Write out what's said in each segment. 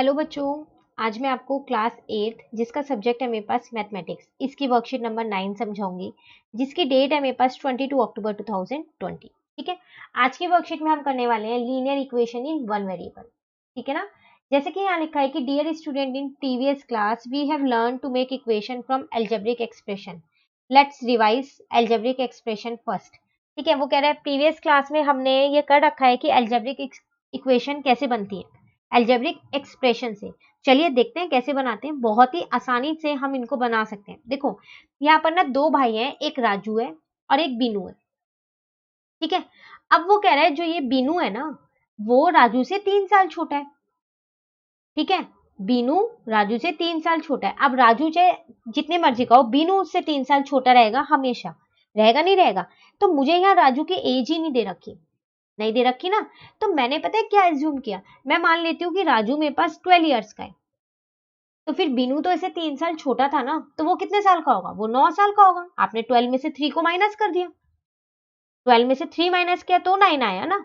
Hello बच्चों, आज मैं आपको क्लास 8 जिसका सब्जेक्ट है मेरे पास मैथमेटिक्स, इसकी वर्कशीट नंबर 9 समझाऊंगी, जिसकी डेट है मेरे पास 22 अक्टूबर 2020। ठीक है। आज की वर्कशीट में हम करने वाले हैं linear equation in one variable. ठीक है ना। जैसे कि यहाँ लिखा है कि dear student, in previous class we have learn to make equation from algebraic expression. Let's revise algebraic expression first. ठीक है। वो कह रहा है प्रीवियस क्लास में हमने ये कर रखा है कि एल्जेब्रिक इक्वेशन कैसे बनती है एल्जेब्रिक एक्सप्रेशन से। चलिए देखते हैं कैसे बनाते हैं। बहुत ही आसानी से हम इनको बना सकते हैं। देखो यहाँ पर ना दो भाई हैं, एक राजू है और एक बीनू है। ठीक है। अब वो कह रहा है जो ये बीनू है ना, वो राजू से 3 साल छोटा है। ठीक है। बीनू राजू से 3 साल छोटा है। अब राजू चाहे जितने मर्जी का हो, बीनू उससे 3 साल छोटा रहेगा हमेशा। रहेगा नहीं रहेगा। तो मुझे यहाँ राजू की एज ही नहीं दे रखी ना। तो मैंने पता है क्या एज्यूम किया, मैं मान लेती हूँ कि राजू मेरे पास 12 ईयर्स का है। तो फिर बीनू तो ऐसे 3 साल छोटा था ना, तो वो कितने साल का होगा? वो 9 साल का होगा। आपने 12 में से 3 को माइनस कर दिया, 12 में से 3 माइनस किया तो 9 आया ना।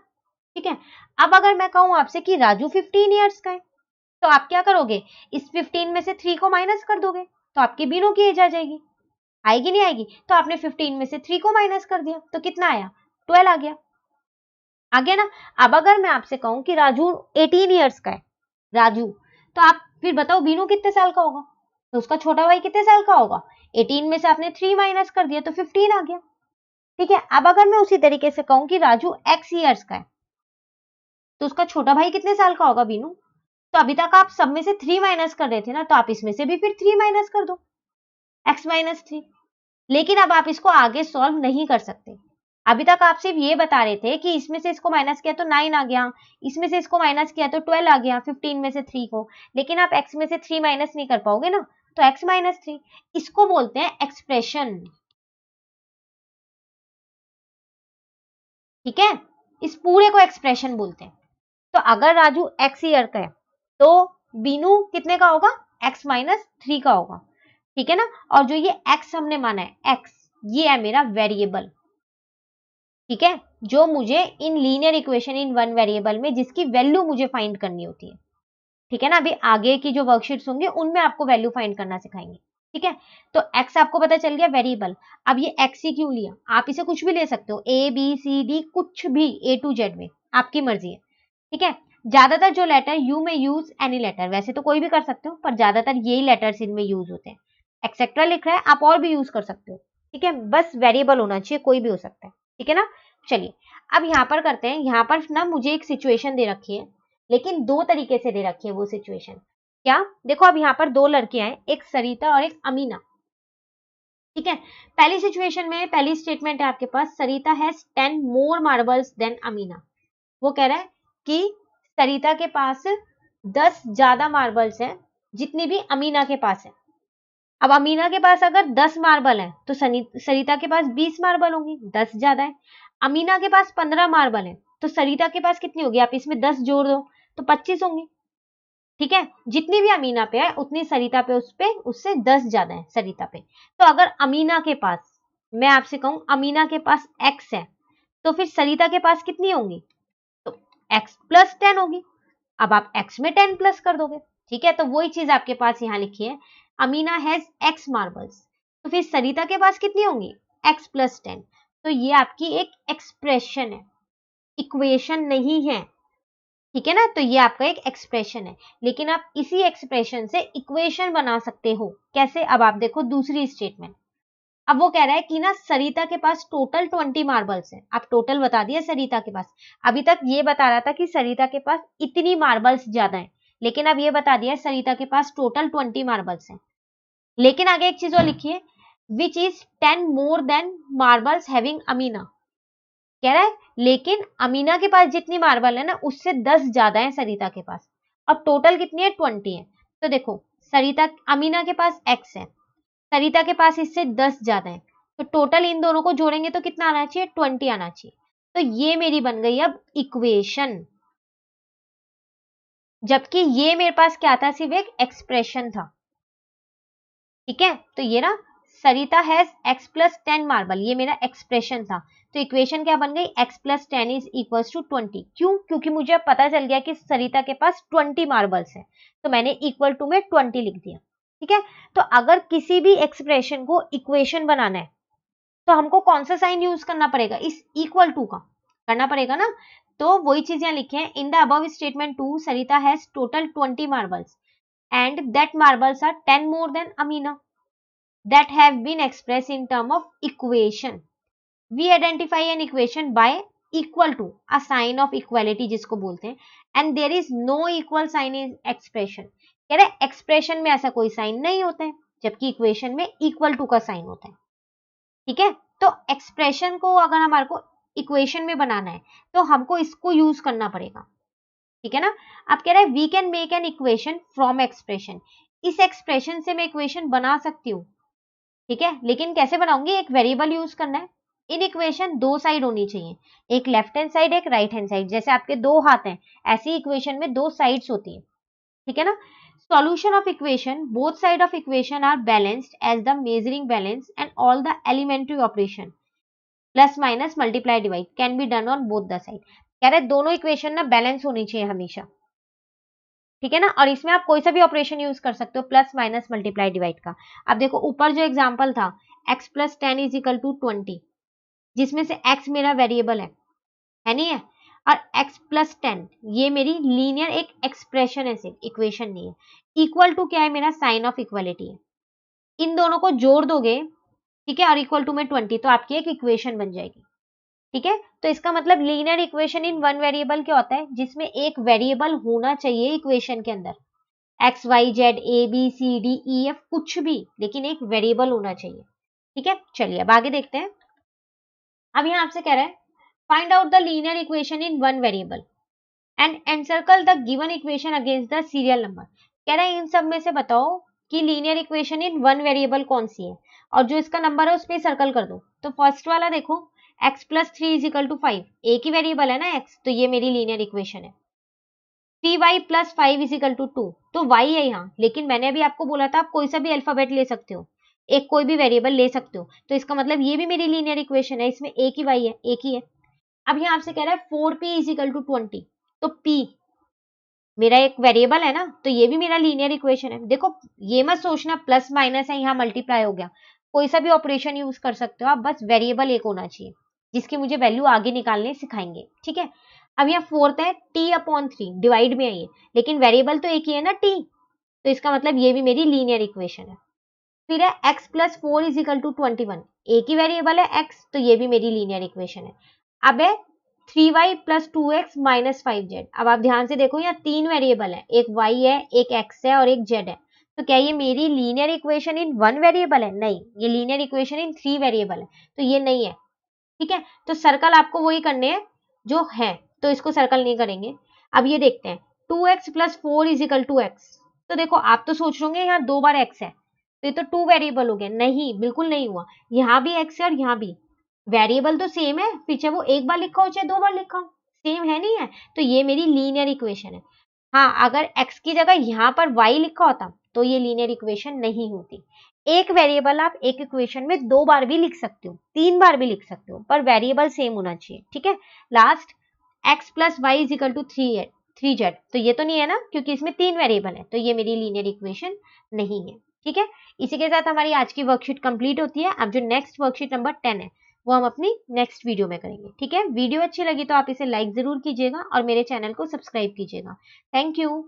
ठीक है। अब अगर मैं कहूं आपसे कि राजू 15 ईयर्स का है, तो आप क्या करोगे? इस 15 में से 3 को माइनस कर दोगे, तो आपकी बीनू की एज आ जाएगी। आएगी नहीं आएगी? तो आपने 15 में से 3 को माइनस कर दिया, तो कितना आया? 12 आ गया ना। अब अगर मैं आपसे कहूं कि राजू 18 ईयर्स का है, राजू, तो आप फिर बताओ बीनू कितने साल का होगा? तो उसका छोटा भाई कितने साल का होगा? 18 में से आपने 3 माइनस कर दिया तो 15 आ गया। ठीक है। अब अगर मैं उसी तरीके से कहूं कि राजू x ईयर्स का है, तो उसका छोटा भाई कितने साल का होगा? बीनू। तो अभी तक आप सब में से 3 माइनस कर रहे थे ना, तो आप इसमें से भी फिर 3 माइनस कर दो, x माइनस 3। लेकिन अब आप इसको आगे सॉल्व नहीं कर सकते। अभी तक आप सिर्फ ये बता रहे थे कि इसमें से इसको माइनस किया तो 9 आ गया, इसमें से इसको माइनस किया तो 12 आ गया, 15 में से 3 को। लेकिन आप x में से 3 माइनस नहीं कर पाओगे ना, तो x माइनस 3, इसको बोलते हैं एक्सप्रेशन। ठीक है। इस पूरे को एक्सप्रेशन बोलते हैं। तो अगर राजू x ईयर का है, तो बीनू कितने का होगा? x माइनस 3 का होगा। ठीक है ना। और जो ये x हमने माना है, x, ये है मेरा वेरिएबल। ठीक है। जो मुझे इन linear equation in one variable में जिसकी वैल्यू मुझे फाइंड करनी होती है। ठीक है ना। अभी आगे की जो वर्कशीट्स होंगे उनमें आपको वैल्यू फाइंड करना सिखाएंगे। ठीक है। तो x आपको पता चल गया वेरिएबल। अब ये x ही क्यों लिया? आप इसे कुछ भी ले सकते हो, a b c d, कुछ भी a to z में, आपकी मर्जी है। ठीक है। ज्यादातर जो लेटर यू में यूज एनी लेटर, वैसे तो कोई भी कर सकते हो, पर ज्यादातर यही लेटर्स इनमें यूज होते हैं। एक्सेट्रा लिख रहा है, आप और भी यूज कर सकते हो। ठीक है। बस वेरिएबल होना चाहिए, कोई भी हो सकता है। ठीक है ना। चलिए अब यहां पर करते हैं। यहां पर ना मुझे एक सिचुएशन दे रखी है, लेकिन दो तरीके से दे रखी है वो सिचुएशन। क्या? देखो अब यहाँ पर दो लड़कियां हैं, एक सरिता और एक अमीना। ठीक है। पहली सिचुएशन में पहली स्टेटमेंट है आपके पास, Sarita has 10 more marbles than Amina. वो कह रहा है कि सरिता के पास 10 ज्यादा मार्बल्स हैं जितनी भी अमीना के पास है। अब अमीना के पास अगर 10 मार्बल है, तो सरिता के पास 20 मार्बल होंगी, 10 ज्यादा है। अमीना के पास 15 मार्बल है, तो सरिता के पास कितनी होगी? आप इसमें 10 जोड़ दो तो 25 होंगी। ठीक है। जितनी भी अमीना पे है उतनी सरिता पे, उस पे उससे 10 ज्यादा है सरिता पे। तो अगर अमीना के पास, मैं आपसे कहूं अमीना के पास x है, तो फिर सरिता के पास कितनी होंगी? तो x प्लस 10 होगी। अब आप x में 10 प्लस कर दोगे। ठीक है। तो वही चीज आपके पास यहां लिखी है, अमीना हैज x मार्बल्स, तो फिर सरिता के पास कितनी होंगी? x plus 10। तो ये आपकी एक एक्सप्रेशन है, इक्वेशन नहीं है। ठीक है ना। तो ये आपका एक एक्सप्रेशन है, लेकिन आप इसी एक्सप्रेशन से इक्वेशन बना सकते हो। कैसे? अब आप देखो दूसरी स्टेटमेंट। अब वो कह रहा है कि ना सरिता के पास टोटल 20 मार्बल्स हैं। अब टोटल बता दिया सरिता के पास। अभी तक ये बता रहा था कि सरिता के पास इतनी मार्बल्स ज्यादा है, लेकिन अब ये बता दिया सरिता के पास टोटल 20 मार्बल्स हैं। लेकिन आगे एक चीज और लिखी है, which is 10 more than marbles having Amina. कह रहा है लेकिन अमीना के पास जितनी मार्बल है ना, उससे 10 ज्यादा है सरिता के पास। अब टोटल कितनी है? 20 है। तो देखो सरिता, अमीना के पास x है, सरिता के पास इससे 10 ज्यादा है, तो टोटल इन दोनों को जोड़ेंगे तो कितना आना चाहिए? 20 आना चाहिए। तो ये मेरी बन गई अब इक्वेशन, जबकि ये मेरे पास क्या था? सिर्फ एक एक्सप्रेशन था। ठीक है। तो ये ना सरिता हैज x प्लस 10 मार्बल, ये मेरा एक्सप्रेशन था। तो इक्वेशन क्या बन गई, x plus 10 is equals to 20। क्यों? क्योंकि मुझे अब पता चल गया कि सरिता के पास 20 मार्बल्स है, तो मैंने इक्वल टू में 20 लिख दिया। ठीक है, तो अगर किसी भी एक्सप्रेशन को इक्वेशन बनाना है तो हमको कौन सा साइन यूज करना पड़ेगा, इस इक्वल टू का करना पड़ेगा ना। तो वही चीज यहाँ लिखे हैं, in the above statement 2 Sarita has total 20 marbles and that marbles are 10 more than Amina that have been expressed in term of equation. We identify an equation by equal to a sign of equality जिसको बोलते हैं, and there is no equal sign in expression। कह रहे expression में ऐसा कोई sign नहीं होता है, जबकि इक्वेशन में इक्वल टू का साइन होता है। ठीक है, तो एक्सप्रेशन को अगर हमारे को इक्वेशन में बनाना है तो हमको इसको यूज करना पड़ेगा। ठीक है ना, आप कह रहे हैं we can make an equation from expression, इस एक्सप्रेशन से मैं इक्वेशन बना सकती हूँ। ठीक है, लेकिन कैसे बनाऊंगी, एक वेरिएबल यूज करना है। इन इक्वेशन दो साइड होनी चाहिए, एक लेफ्ट हैंड साइड एक राइट हैंड साइड, जैसे आपके दो हाथ हैं ऐसी इक्वेशन में दो साइड्स होती है। ठीक है ना, solution of equation, both side of equation are balanced as the measuring balance and all the elementary operation plus minus multiply divide can be done on both the side. कह रहे दोनों इक्वेशन ना balance होनी चाहिए हमेशा। ठीक है ना, और इसमें आप कोई सा भी ऑपरेशन यूज कर सकते हो, प्लस माइनस मल्टीप्लाई डिवाइड का। अब देखो ऊपर जो एग्जांपल था x plus 10 is equal to 20, जिसमें से x मेरा वेरिएबल है नहीं है, और x प्लस 10 ये मेरी लीनियर एक एक्सप्रेशन है, सिर्फ इक्वेशन नहीं है। इक्वल टू क्या है, मेरा साइन ऑफ इक्वलिटी है। इन दोनों को जोड़ दोगे, ठीक है, और इक्वल टू में 20, तो आपकी एक इक्वेशन बन जाएगी। ठीक है, तो इसका मतलब linear equation in one variable क्या होता है, जिसमें एक वेरिएबल होना चाहिए इक्वेशन के अंदर, X Y Z A B C D E F कुछ भी, लेकिन एक वेरिएबल होना चाहिए। ठीक है, चलिए अब आगे देखते हैं। अब यहाँ आपसे कह रहा है find out the linear equation in one variable and encircle the given equation against the serial number. कह रहा है इन सब में से बताओ कि linear equation in one variable कौन सी है, और जो इसका नंबर है उस पर सर्कल कर दो। तो फर्स्ट वाला देखो x plus 3 is equal to 5, एक ही वेरिएबल है ना x, तो ये मेरी लीनियर इक्वेशन है। 3y plus 5 is equal to 2, तो y है यहाँ, लेकिन मैंने अभी आपको बोला था आप कोई सा भी अल्फाबेट ले सकते हो, एक कोई भी वेरिएबल ले सकते हो, तो इसका मतलब ये भी मेरी लीनियर इक्वेशन है, इसमें एक ही y है, एक ही है। अब यहाँ आपसे कह रहा है 4p इज इक्वल टू 20, तो p मेरा एक वेरिएबल है ना, तो ये भी मेरा लीनियर इक्वेशन है। देखो ये मत सोचना प्लस माइनस है यहाँ मल्टीप्लाई हो गया, कोई सा भी ऑपरेशन यूज कर सकते हो आप, बस वेरिएबल एक होना चाहिए जिसकी मुझे वैल्यू आगे निकालने सिखाएंगे। ठीक है, अब यहाँ फोर्थ है t अपॉन 3, डिवाइड में है ये, लेकिन वेरिएबल तो एक ही है ना t, तो इसका मतलब ये भी मेरी लीनियर इक्वेशन है। फिर है x plus 4 is equal to 21, एक ही वेरिएबल है x, तो ये भी मेरी लीनियर इक्वेशन है। अब है 3y plus 2x minus 5z। अब आप ध्यान से देखो यहाँ तीन वेरिएबल है, एक y है एक x है और एक z है, तो क्या ये मेरी linear equation in one variable है, नहीं, ये linear equation in three variable है, तो ये नहीं है। ठीक है, तो सर्कल आपको वही करने हैं जो है, तो इसको सर्कल नहीं करेंगे। अब ये देखते हैं 2x plus 4 is equal to x, तो देखो आप तो सोच रहे यहाँ दो बार x है, तो ये तो टू वेरिएबल हो गया, नहीं बिल्कुल नहीं हुआ, यहाँ भी x है और यहाँ भी, वेरिएबल तो सेम है, पीछे वो एक बार लिखा हो चाहे दो बार लिखा हो, सेम है नहीं है, तो ये मेरी लीनियर इक्वेशन है। हाँ, अगर x की जगह यहाँ पर y लिखा होता तो ये लीनियर इक्वेशन नहीं होती। एक वेरिएबल आप एक इक्वेशन में दो बार भी लिख सकते हो, तीन बार भी लिख सकते हो, पर वेरिएबल सेम होना चाहिए। ठीक है, last x plus Y is equal to 3z, तो ये तो नहीं है ना, क्योंकि इसमें तीन वेरिएबल है, तो ये मेरी लीनियर इक्वेशन नहीं है। ठीक है, इसी के साथ हमारी आज की वर्कशीट कंप्लीट होती है। अब जो नेक्स्ट वर्कशीट नंबर 10 है वो हम अपनी नेक्स्ट वीडियो में करेंगे। ठीक है, वीडियो अच्छी लगी तो आप इसे लाइक जरूर कीजिएगा और मेरे चैनल को सब्सक्राइब कीजिएगा। Thank you.